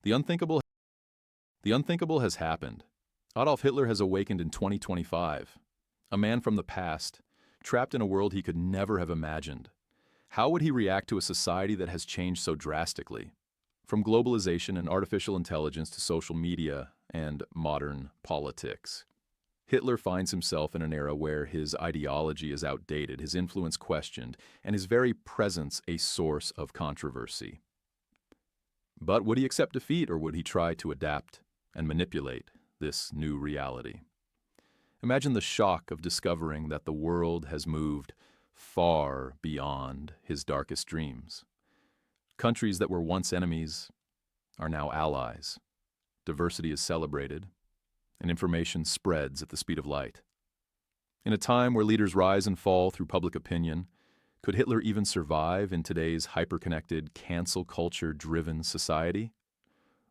The unthinkable, the unthinkable has happened. Adolf Hitler has awakened in 2025. A man from the past, trapped in a world he could never have imagined. How would he react to a society that has changed so drastically? From globalization and artificial intelligence to social media and modern politics. Hitler finds himself in an era where his ideology is outdated, his influence questioned, and his very presence a source of controversy. But would he accept defeat, or would he try to adapt and manipulate this new reality? Imagine the shock of discovering that the world has moved far beyond his darkest dreams. Countries that were once enemies are now allies. Diversity is celebrated, and information spreads at the speed of light. In a time where leaders rise and fall through public opinion, could Hitler even survive in today's hyper-connected, cancel culture-driven society?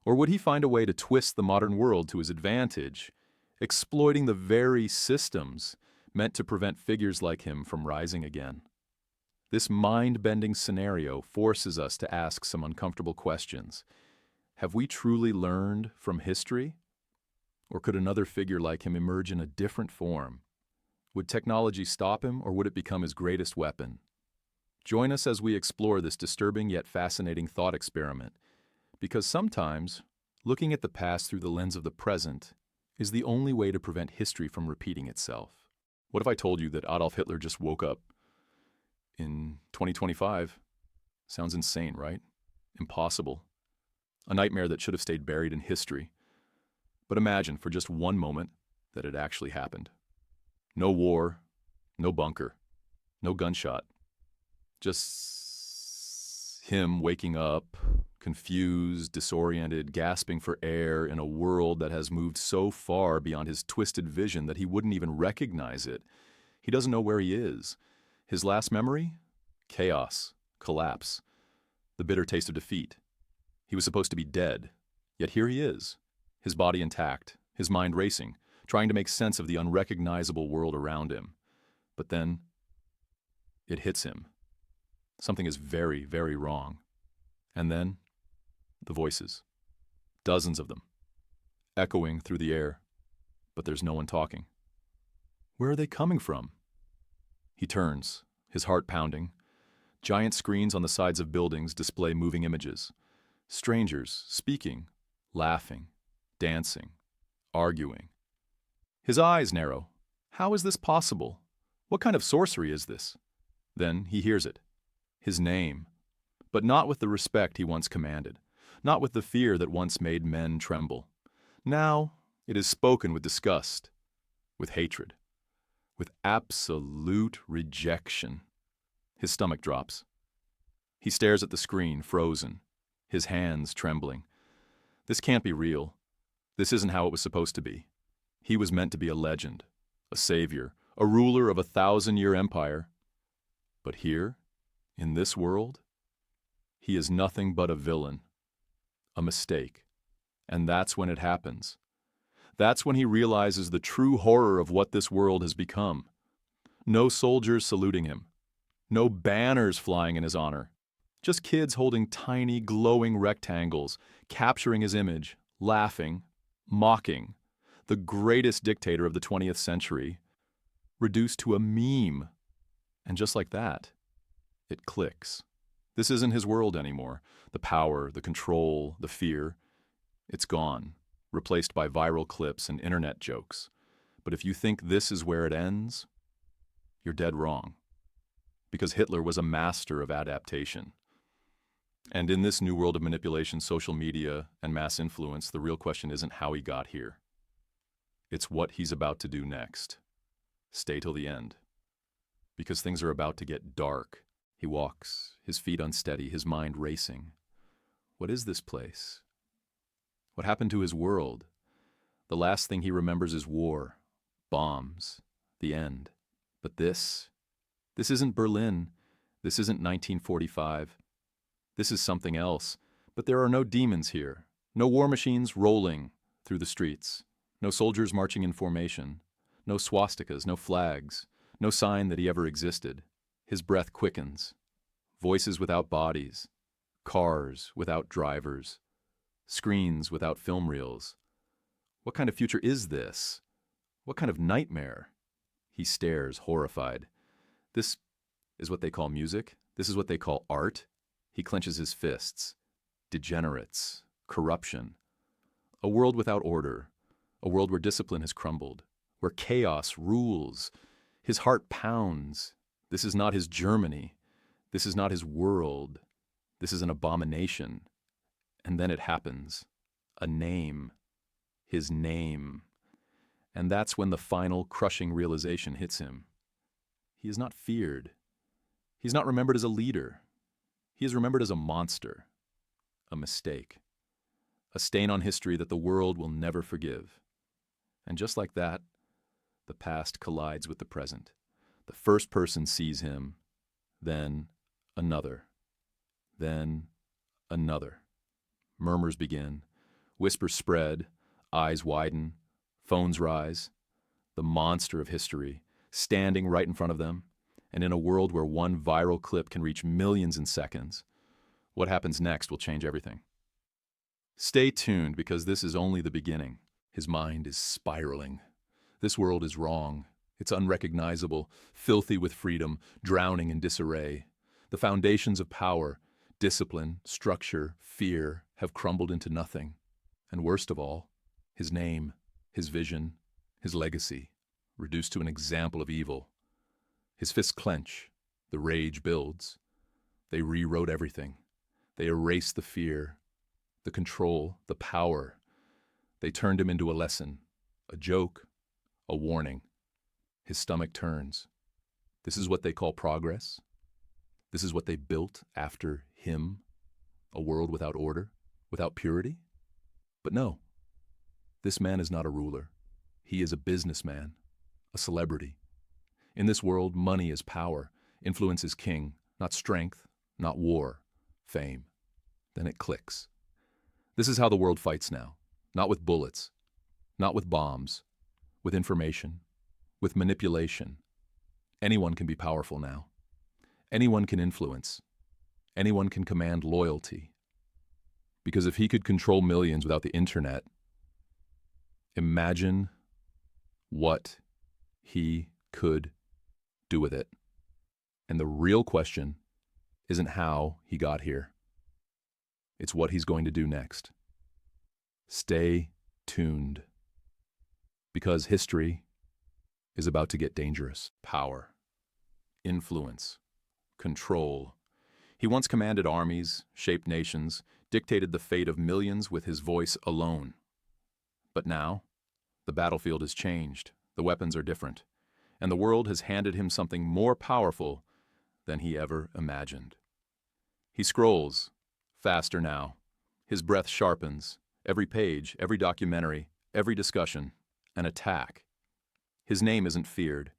Or would he find a way to twist the modern world to his advantage, exploiting the very systems meant to prevent figures like him from rising again? This mind-bending scenario forces us to ask some uncomfortable questions. Have we truly learned from history? Or could another figure like him emerge in a different form? Would technology stop him, or would it become his greatest weapon? Join us as we explore this disturbing yet fascinating thought experiment, because sometimes looking at the past through the lens of the present is the only way to prevent history from repeating itself. What if I told you that Adolf Hitler just woke up in 2025? Sounds insane, right? Impossible. A nightmare that should have stayed buried in history. But imagine for just one moment that it actually happened. No war, no bunker, no gunshot. Just him waking up, confused, disoriented, gasping for air in a world that has moved so far beyond his twisted vision that he wouldn't even recognize it. He doesn't know where he is. His last memory? Chaos, collapse, the bitter taste of defeat. He was supposed to be dead, yet here he is, his body intact, his mind racing, trying to make sense of the unrecognizable world around him. But then, it hits him. Something is very, very wrong. And then, the voices. Dozens of them. Echoing through the air. But there's no one talking. Where are they coming from? He turns, his heart pounding. Giant screens on the sides of buildings display moving images. Strangers speaking, laughing, dancing, arguing. His eyes narrow. How is this possible? What kind of sorcery is this? Then he hears it. His name. But not with the respect he once commanded. Not with the fear that once made men tremble. Now it is spoken with disgust, with hatred, with absolute rejection. His stomach drops. He stares at the screen, frozen, his hands trembling. This can't be real. This isn't how it was supposed to be. He was meant to be a legend, a savior, a ruler of a 1,000-year empire. But here, in this world, he is nothing but a villain, a mistake. And that's when it happens. That's when he realizes the true horror of what this world has become. No soldiers saluting him. No banners flying in his honor. Just kids holding tiny, glowing rectangles, capturing his image, laughing, mocking. The greatest dictator of the 20th century, reduced to a meme. And just like that, it clicks. This isn't his world anymore. The power, the control, the fear, it's gone, replaced by viral clips and internet jokes. But if you think this is where it ends, you're dead wrong. Because Hitler was a master of adaptation. And in this new world of manipulation, social media, and mass influence, the real question isn't how he got here. It's what he's about to do next. Stay till the end. Because things are about to get dark. He walks, his feet unsteady, his mind racing. What is this place? What happened to his world? The last thing he remembers is war, bombs, the end. But this isn't Berlin. This isn't 1945. This is something else. But there are no demons here. No war machines rolling through the streets. No soldiers marching in formation. No swastikas, no flags. No sign that he ever existed. His breath quickens. Voices without bodies. Cars without drivers. Screens without film reels. What kind of future is this? What kind of nightmare? He stares, horrified. This is what they call music? This is what they call art? He clenches his fists. Degenerates. Corruption. A world without order. A world where discipline has crumbled. Where chaos rules. His heart pounds. This is not his Germany. This is not his world. This is an abomination. And then it happens. A name. His name. And that's when the final crushing realization hits him. He is not feared. He's not remembered as a leader. He is remembered as a monster. A mistake. A stain on history that the world will never forgive. And just like that, the past collides with the present. The first person sees him, then another, then another. Murmurs begin, whispers spread, eyes widen, phones rise. The monster of history, standing right in front of them, and in a world where one viral clip can reach millions in seconds, what happens next will change everything. Stay tuned, because this is only the beginning. His mind is spiraling. This world is wrong. It's unrecognizable, filthy with freedom, drowning in disarray. The foundations of power, discipline, structure, fear have crumbled into nothing. And worst of all, his name, his vision, his legacy, reduced to an example of evil. His fists clench, the rage builds. They rewrote everything. They erased the fear, the control, the power. They turned him into a lesson, a joke, a warning. His stomach turns. This is what they call progress. This is what they built after him, a world without order, without purity. But no, this man is not a ruler. He is a businessman, a celebrity. In this world, money is power, influence is king, not strength, not war, fame. Then it clicks. This is how the world fights now, not with bullets, not with bombs, with information, with manipulation. Anyone can be powerful now. Anyone can influence. Anyone can command loyalty. Because if he could control millions without the internet, imagine what he could do with it. And the real question isn't how he got here. It's what he's going to do next. Stay tuned. Because history is about to get dangerous. Power, influence, control. He once commanded armies, shaped nations, dictated the fate of millions with his voice alone. But now, the battlefield has changed, the weapons are different, and the world has handed him something more powerful than he ever imagined. He scrolls, faster now. His breath sharpens. Every page, every documentary, every discussion, an attack. His name isn't feared.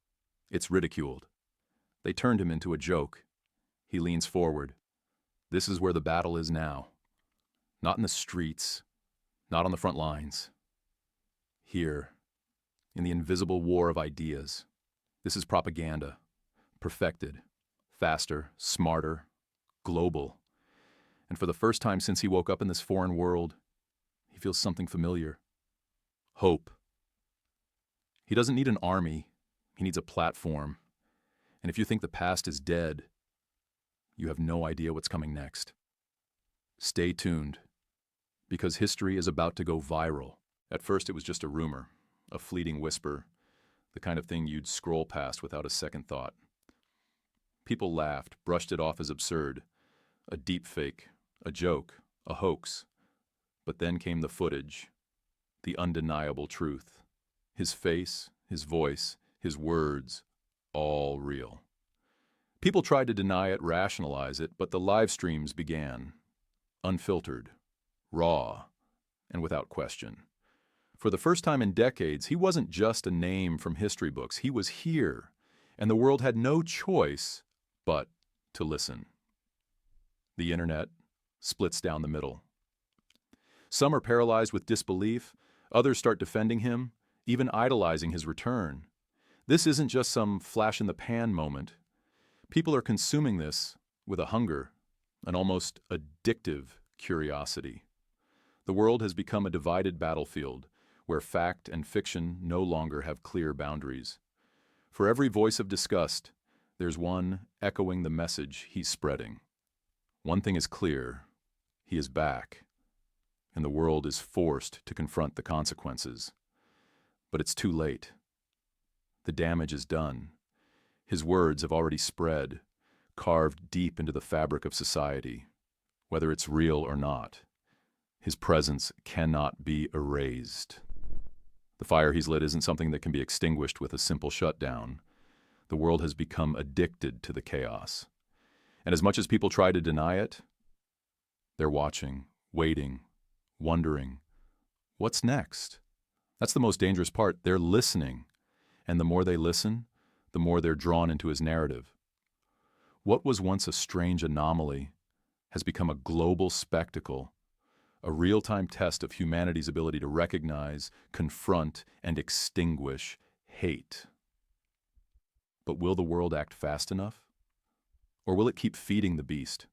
It's ridiculed. They turned him into a joke. He leans forward. This is where the battle is now. Not in the streets, not on the front lines. Here, in the invisible war of ideas. This is propaganda, perfected, faster, smarter, global. And for the first time since he woke up in this foreign world, he feels something familiar. Hope. He doesn't need an army, he needs a platform. And if you think the past is dead, you have no idea what's coming next. Stay tuned, because history is about to go viral. At first it was just a rumor, a fleeting whisper, the kind of thing you'd scroll past without a second thought. People laughed, brushed it off as absurd, a deep fake, a joke, a hoax. But then came the footage, the undeniable truth. His face, his voice, his words, all real. People tried to deny it, rationalize it, but the live streams began, unfiltered, raw, and without question. For the first time in decades, he wasn't just a name from history books. He was here, and the world had no choice but to listen. The internet splits down the middle. Some are paralyzed with disbelief, others start defending him, even idolizing his return. This isn't just some flash-in-the-pan moment. People are consuming this with a hunger, an almost addictive curiosity. The world has become a divided battlefield, where fact and fiction no longer have clear boundaries. For every voice of disgust, there's one echoing the message he's spreading. One thing is clear: he is back, and the world is forced to confront the consequences. But it's too late. The damage is done. His words have already spread, carved deep into the fabric of society, whether it's real or not. His presence cannot be erased. The fire he's lit isn't something that can be extinguished with a simple shutdown. The world has become addicted to the chaos. And as much as people try to deny it, they're watching, waiting, wondering, what's next? That's the most dangerous part. They're listening. And the more they listen, the more they're drawn into his narrative. What was once a strange anomaly has become a global spectacle, a real-time test of humanity's ability to recognize, confront, and extinguish hate. But will the world act fast enough? Or will it keep feeding the beast,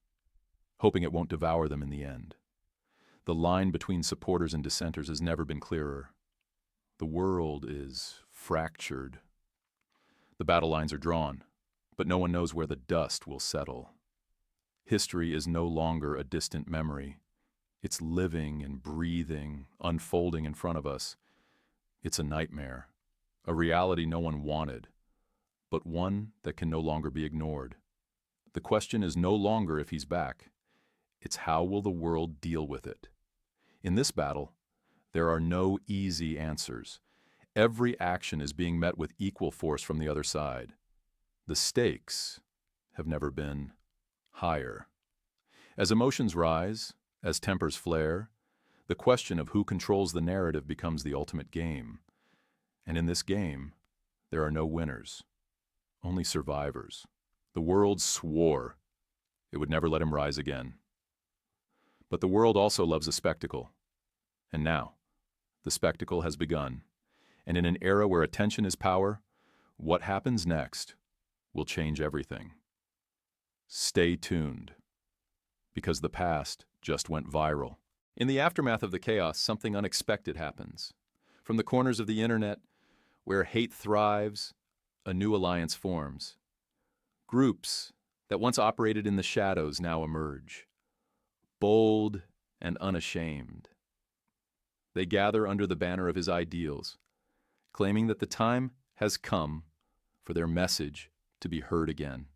hoping it won't devour them in the end? The line between supporters and dissenters has never been clearer. The world is fractured. The battle lines are drawn, but no one knows where the dust will settle. History is no longer a distant memory. It's living and breathing, unfolding in front of us. It's a nightmare, a reality no one wanted, but one that can no longer be ignored. The question is no longer if he's back. It's how will the world deal with it? In this battle, there are no easy answers. Every action is being met with equal force from the other side. The stakes have never been higher. As emotions rise, as tempers flare, the question of who controls the narrative becomes the ultimate game. And in this game, there are no winners, only survivors. The world swore it would never let him rise again. But the world also loves a spectacle. And now, the spectacle has begun. And in an era where attention is power, what happens next will change everything. Stay tuned, because the past just went viral. In the aftermath of the chaos, something unexpected happens. From the corners of the internet, where hate thrives, a new alliance forms. Groups that once operated in the shadows now emerge, bold and unashamed. They gather under the banner of his ideals, claiming that the time has come for their message to be heard again.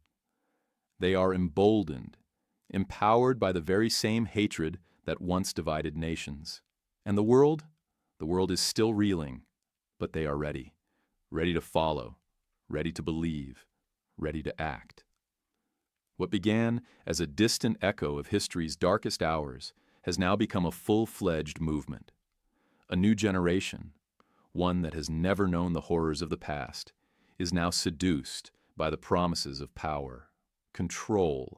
They are emboldened, empowered by the very same hatred that once divided nations. And the world is still reeling, but they are ready to follow, ready to believe, ready to act. What began as a distant echo of history's darkest hours has now become a full-fledged movement. A new generation, one that has never known the horrors of the past, is now seduced by the promises of power, control,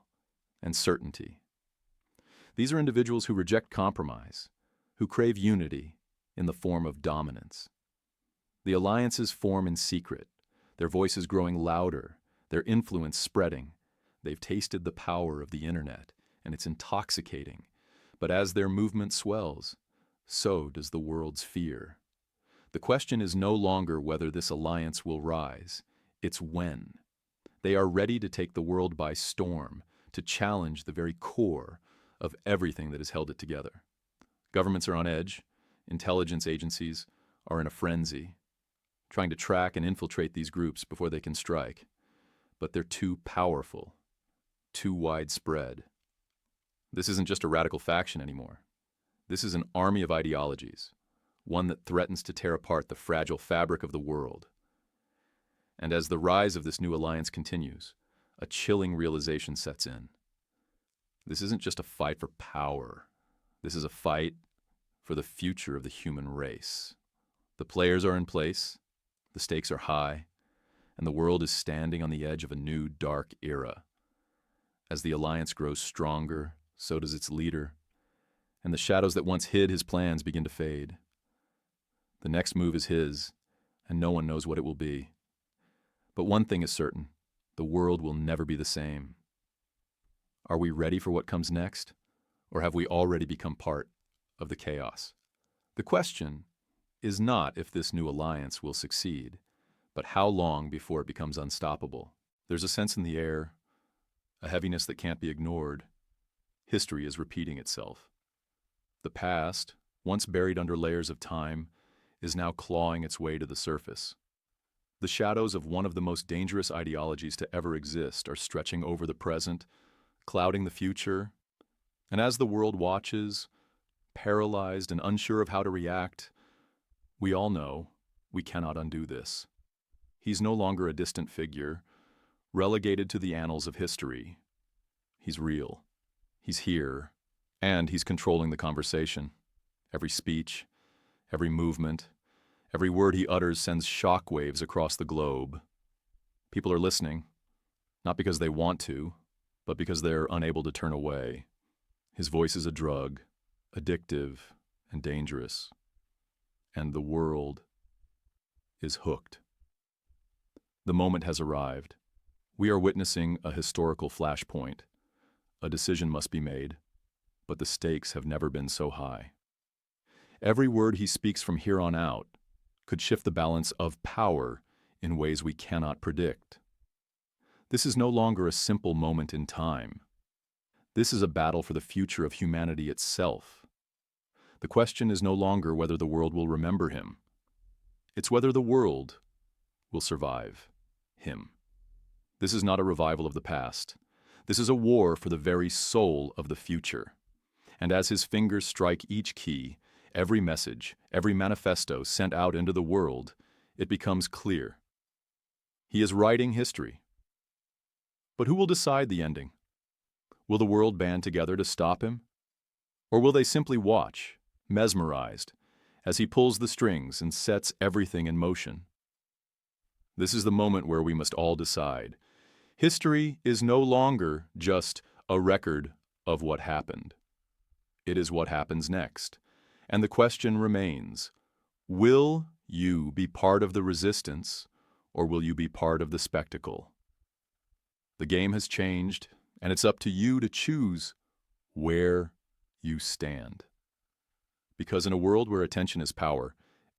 and certainty. These are individuals who reject compromise, who crave unity in the form of dominance. The alliances form in secret, their voices growing louder, their influence spreading. They've tasted the power of the internet, and it's intoxicating. But as their movement swells, so does the world's fear. The question is no longer whether this alliance will rise, it's when. They are ready to take the world by storm, to challenge the very core of everything that has held it together. Governments are on edge, intelligence agencies are in a frenzy, trying to track and infiltrate these groups before they can strike. But they're too powerful, too widespread. This isn't just a radical faction anymore. This is an army of ideologies, one that threatens to tear apart the fragile fabric of the world. And as the rise of this new alliance continues, a chilling realization sets in. This isn't just a fight for power. This is a fight for the future of the human race. The players are in place, the stakes are high, and the world is standing on the edge of a new dark era. As the alliance grows stronger, so does its leader, and the shadows that once hid his plans begin to fade. The next move is his, and no one knows what it will be. But one thing is certain, the world will never be the same. Are we ready for what comes next, or have we already become part of the chaos. The question is not if this new alliance will succeed, but how long before it becomes unstoppable. There's a sense in the air, a heaviness that can't be ignored. History is repeating itself. The past, once buried under layers of time, is now clawing its way to the surface. The shadows of one of the most dangerous ideologies to ever exist are stretching over the present, clouding the future. And as the world watches, paralyzed and unsure of how to react, we all know we cannot undo this. He's no longer a distant figure, relegated to the annals of history. He's real. He's here, and he's controlling the conversation. Every speech, every movement, every word he utters sends shockwaves across the globe. People are listening, not because they want to, but because they're unable to turn away. His voice is a drug, addictive and dangerous, and the world is hooked. The moment has arrived. We are witnessing a historical flashpoint. A decision must be made, but the stakes have never been so high. Every word he speaks from here on out could shift the balance of power in ways we cannot predict. This is no longer a simple moment in time. This is a battle for the future of humanity itself. The question is no longer whether the world will remember him. It's whether the world will survive him. This is not a revival of the past. This is a war for the very soul of the future. And as his fingers strike each key, every message, every manifesto sent out into the world, it becomes clear. He is writing history. But who will decide the ending? Will the world band together to stop him? Or will they simply watch, mesmerized, as he pulls the strings and sets everything in motion? This is the moment where we must all decide. History is no longer just a record of what happened. It is what happens next. And the question remains, will you be part of the resistance, or will you be part of the spectacle? The game has changed, and it's up to you to choose where you stand. Because in a world where attention is power,